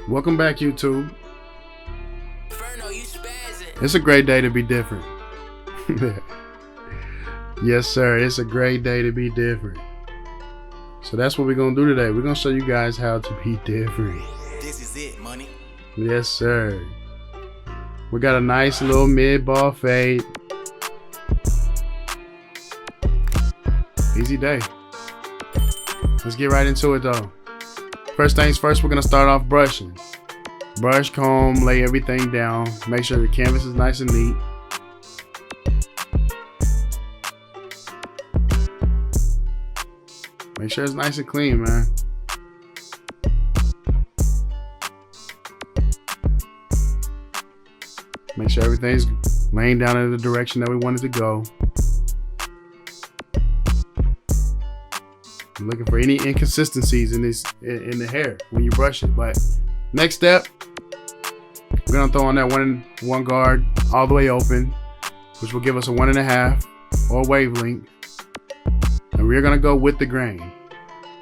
Welcome back, YouTube. It's a great day to be different. Yes, sir. It's a great day to be different. So that's what we're going to do today. We're going to show you guys how to be different. This is it, money. Yes, sir. We got a nice little mid-ball fade. Easy day. Let's get right into it though. First things first, we're going to start off brushing. Brush, comb, lay everything down. Make sure the canvas is nice and neat. Make sure it's nice and clean, man. Make sure everything's laying down in the direction that we want it to go. I'm looking for any inconsistencies in the hair when you brush it. But next step, we're gonna throw on that one guard all the way open, which will give us a 1.5 or wavelength. And we're gonna go with the grain.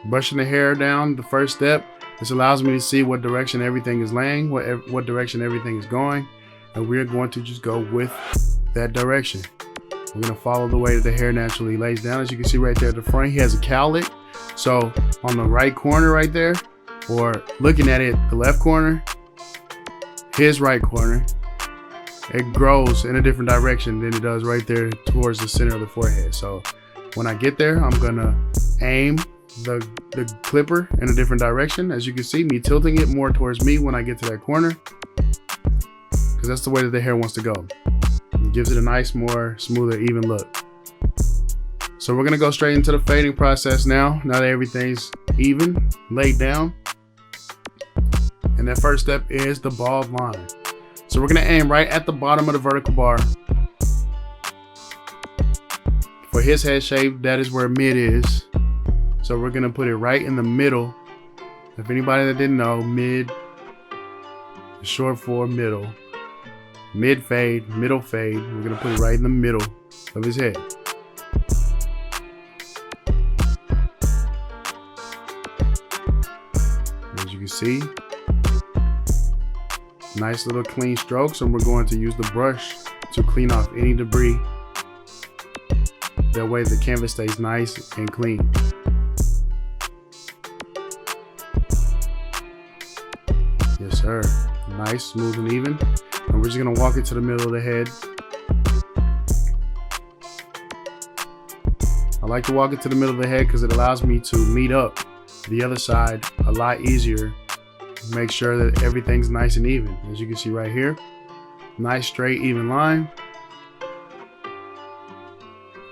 Brushing the hair down, the first step. This allows me to see what direction everything is laying, what direction everything is going. And we're going to just go with that direction. We're gonna follow the way that the hair naturally lays down. As you can see right there at the front, he has a cowlick. So on the right corner right there, or looking at it, the left corner, his right corner, it grows in a different direction than it does right there towards the center of the forehead. So when I get there, I'm gonna aim the clipper in a different direction. As you can see, me tilting it more towards me when I get to that corner, because that's the way that the hair wants to go. It gives it a nice, more smoother, even look. So we're gonna go straight into the fading process now that everything's even, laid down. And that first step is the bald line. So we're gonna aim right at the bottom of the vertical bar. For his head shape, that is where mid is. So we're gonna put it right in the middle. If anybody that didn't know, mid is short for middle. Mid fade, middle fade. We're gonna put it right in the middle of his head. As you can see, nice little clean strokes, and we're going to use the brush to clean off any debris. That way the canvas stays nice and clean. Yes, sir. Nice, smooth, and even. And we're just gonna walk it to the middle of the head. I like to walk it to the middle of the head because it allows me to meet up the other side a lot easier. Make sure that everything's nice and even. As you can see right here, nice, straight, even line.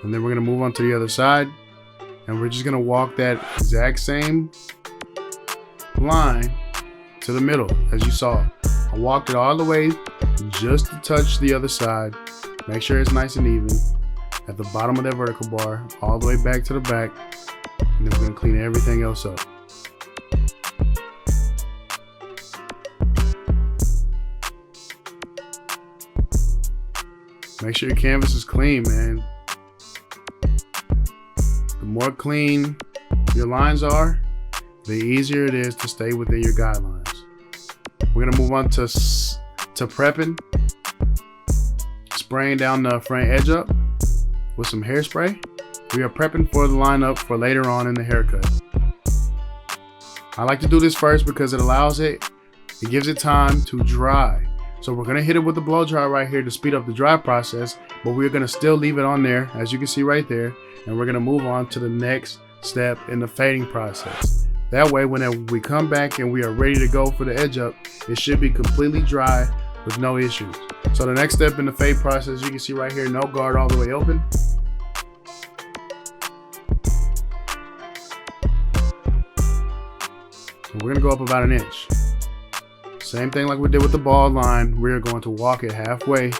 And then we're gonna move on to the other side, and we're just gonna walk that exact same line to the middle. As you saw, I walked it all the way just to touch the other side. Make sure it's nice and even at the bottom of that vertical bar, all the way back to the back, and then we're gonna clean everything else up. Make sure your canvas is clean, man. The more clean your lines are, the easier it is to stay within your guidelines. We're gonna move on to prepping. Spraying down the front edge up with some hairspray. We are prepping for the lineup for later on in the haircut. I like to do this first because it gives it time to dry. So we're gonna hit it with the blow dry right here to speed up the dry process, but we're gonna still leave it on there, as you can see right there, and we're gonna move on to the next step in the fading process. That way, whenever we come back and we are ready to go for the edge up, it should be completely dry with no issues. So the next step in the fade process, you can see right here, no guard all the way open. And we're gonna go up about 1 inch. Same thing like we did with the bald line. We're going to walk it halfway,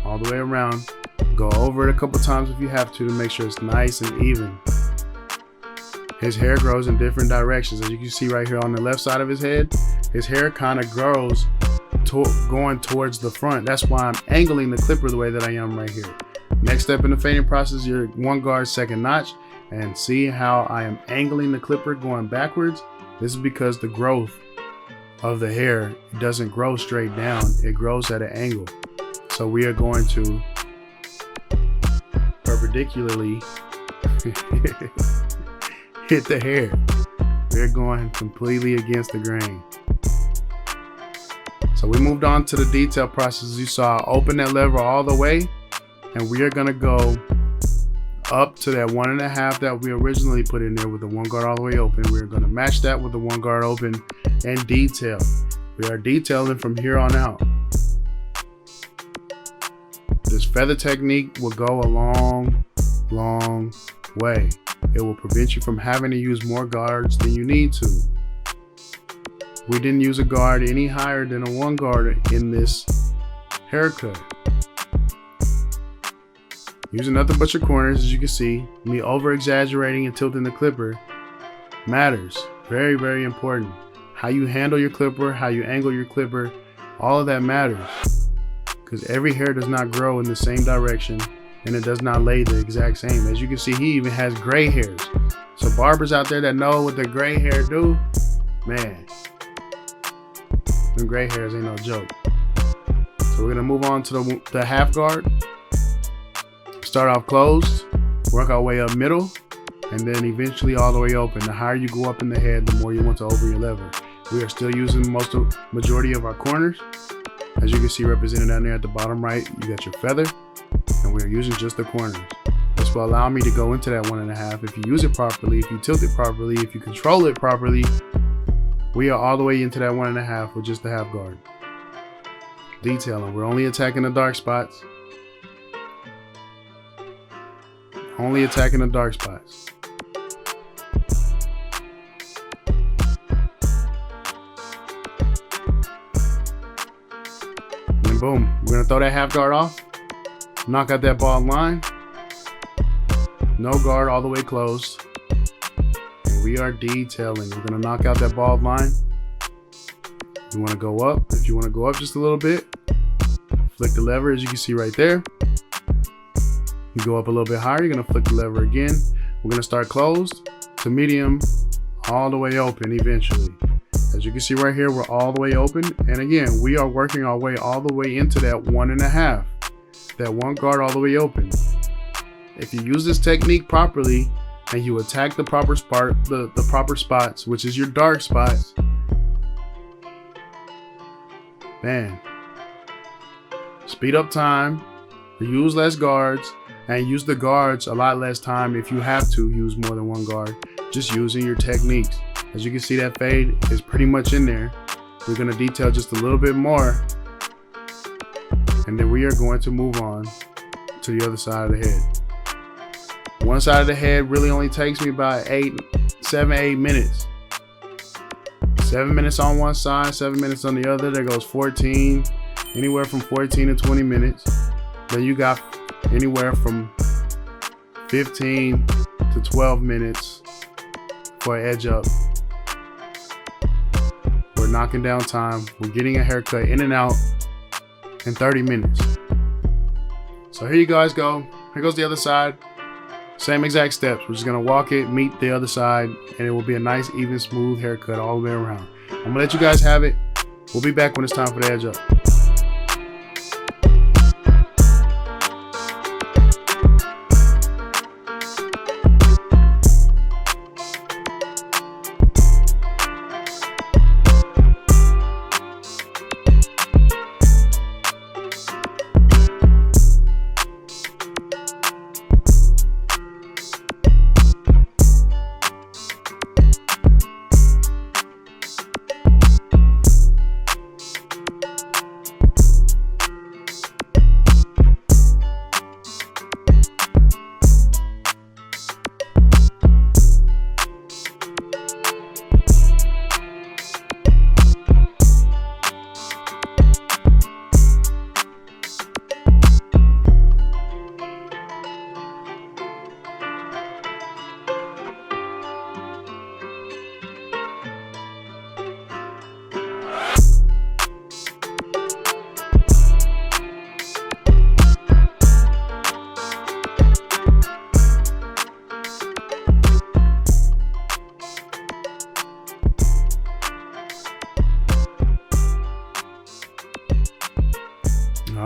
all the way around. Go over it a couple times if you have to make sure it's nice and even. His hair grows in different directions. As you can see right here on the left side of his head, his hair kind of grows going towards the front. That's why I'm angling the clipper the way that I am right here. Next step in the fading process, your 1 guard 2nd notch. And see how I am angling the clipper going backwards? This is because the growth of the hair doesn't grow straight down, it grows at an angle. So we are going to perpendicularly hit the hair. We're going completely against the grain. So we moved on to the detail process. You saw, open that lever all the way, and we are gonna go up to that 1.5 that we originally put in there with the 1 guard all the way open. We're gonna match that with the 1 guard open and detail. We are detailing from here on out. This feather technique will go a long way. It will prevent you from having to use more guards than you need to. We didn't use a guard any higher than a 1 guard in this haircut. Using nothing but your corners, as you can see. Me over exaggerating and tilting the clipper matters. Very, very important. How you handle your clipper, how you angle your clipper, all of that matters. Because every hair does not grow in the same direction, and it does not lay the exact same. As you can see, he even has gray hairs. So barbers out there that know what the gray hair do, man, them gray hairs ain't no joke. So we're gonna move on to the half guard. Start off closed, work our way up middle, and then eventually all the way open. The higher you go up in the head, the more you want to over your lever. We are still using majority of our corners. As you can see represented down there at the bottom right, you got your feather, and we are using just the corners. This will allow me to go into that 1.5. If you use it properly, if you tilt it properly, if you control it properly, we are all the way into that 1.5 with just the half guard. Detailing, we're only attacking the dark spots. Only attacking the dark spots. And boom, we're gonna throw that half guard off, knock out that bald line, no guard all the way closed, and we are detailing. We're gonna knock out that bald line. You wanna go up, if you wanna go up just a little bit, flick the lever as you can see right there. You go up a little bit higher, you're gonna flick the lever again. We're gonna start closed to medium, all the way open eventually. As you can see right here, we're all the way open. And again, we are working our way all the way into that 1.5, that 1 guard all the way open. If you use this technique properly and you attack the proper spot, the proper spots, which is your dark spots, man, speed up time, use less guards, and use the guards a lot less time if you have to use more than 1 guard, just using your techniques. As you can see, that fade is pretty much in there. We're gonna detail just a little bit more, and then we are going to move on to the other side of the head. One side of the head really only takes me about 7, 8 minutes. 7 minutes on one side, 7 minutes on the other. There goes 14, anywhere from 14 to 20 minutes. Then you got anywhere from 15 to 12 minutes for an edge up. We're knocking down time. We're getting a haircut in and out in 30 minutes. So here you guys go. Here goes the other side. Same exact steps. We're just gonna walk it, meet the other side, and it will be a nice, even, smooth haircut all the way around. I'm gonna let you guys have it. We'll be back when it's time for the edge up.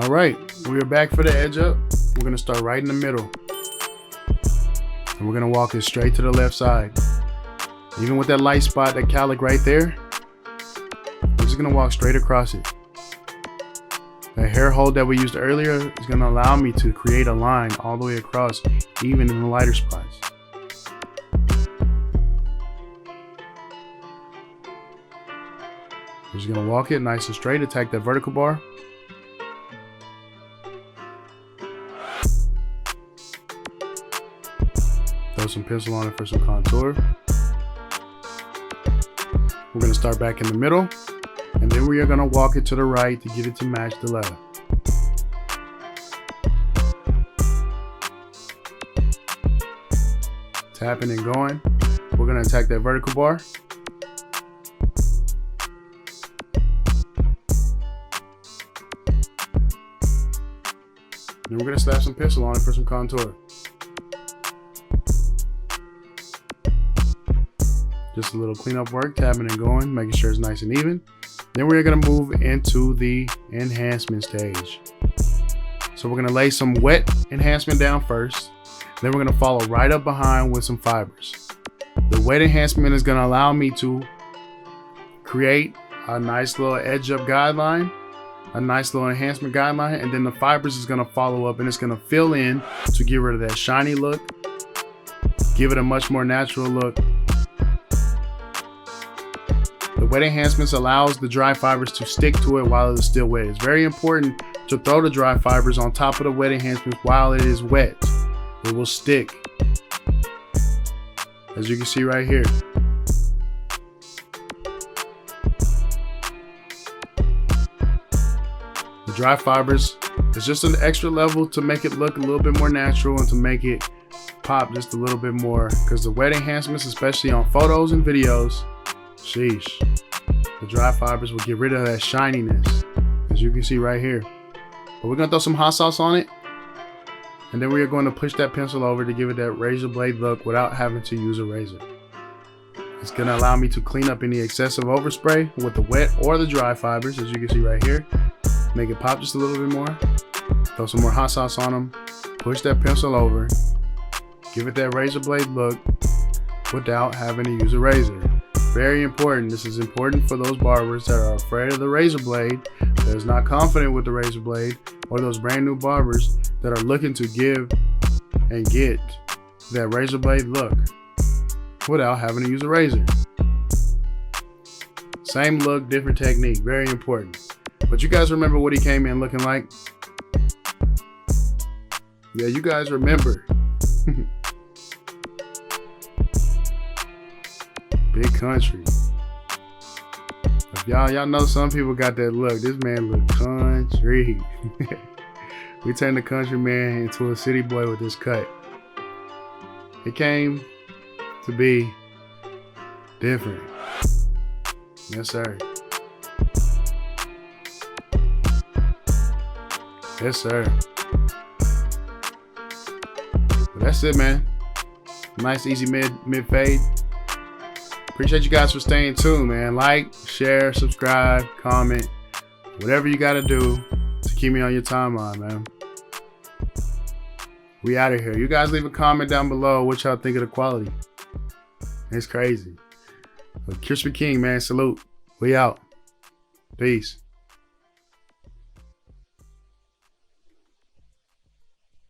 All right, we are back for the edge up. We're gonna start right in the middle. And we're gonna walk it straight to the left side. Even with that light spot, that calic right there, we're just gonna walk straight across it. That hair hold that we used earlier is gonna allow me to create a line all the way across, even in the lighter spots. We're just gonna walk it nice and straight, attack that vertical bar. Throw some pencil on it for some contour. We're gonna start back in the middle, and then we are gonna walk it to the right to get it to match the left. Tapping and going. We're gonna attack that vertical bar. Then we're gonna slap some pencil on it for some contour. Just a little cleanup work, tapping and going, making sure it's nice and even. Then we're gonna move into the enhancement stage. So we're gonna lay some wet enhancement down first. Then we're gonna follow right up behind with some fibers. The wet enhancement is gonna allow me to create a nice little edge up guideline, a nice little enhancement guideline, and then the fibers is gonna follow up and it's gonna fill in to get rid of that shiny look, give it a much more natural look. The wet enhancements allows the dry fibers to stick to it while it is still wet. It's very important to throw the dry fibers on top of the wet enhancements while it is wet. It will stick, as you can see right here. The dry fibers is just an extra level to make it look a little bit more natural and to make it pop just a little bit more, because the wet enhancements, especially on photos and videos, sheesh, the dry fibers will get rid of that shininess, as you can see right here. But we're gonna throw some hot sauce on it, and then we are going to push that pencil over to give it that razor blade look without having to use a razor. It's gonna allow me to clean up any excessive overspray with the wet or the dry fibers, as you can see right here. Make it pop just a little bit more. Throw some more hot sauce on them. Push that pencil over. Give it that razor blade look without having to use a razor. Very important. This is important for those barbers that are afraid of the razor blade, that is not confident with the razor blade, or those brand new barbers that are looking to give and get that razor blade look without having to use a razor. Same look, different technique. Very important. But you guys remember what he came in looking like? Yeah, you guys remember. Big country. If y'all know some people got that look. This man look country. We turned the country man into a city boy with this cut. It came to be different. Yes, sir. Yes, sir. But that's it, man. Nice, easy mid fade. Appreciate you guys for staying tuned, man. Like, share, subscribe, comment, whatever you gotta do to keep me on your timeline, man. We out of here. You guys leave a comment down below what y'all think of the quality. It's crazy. But Crispy King, man, salute. We out. Peace.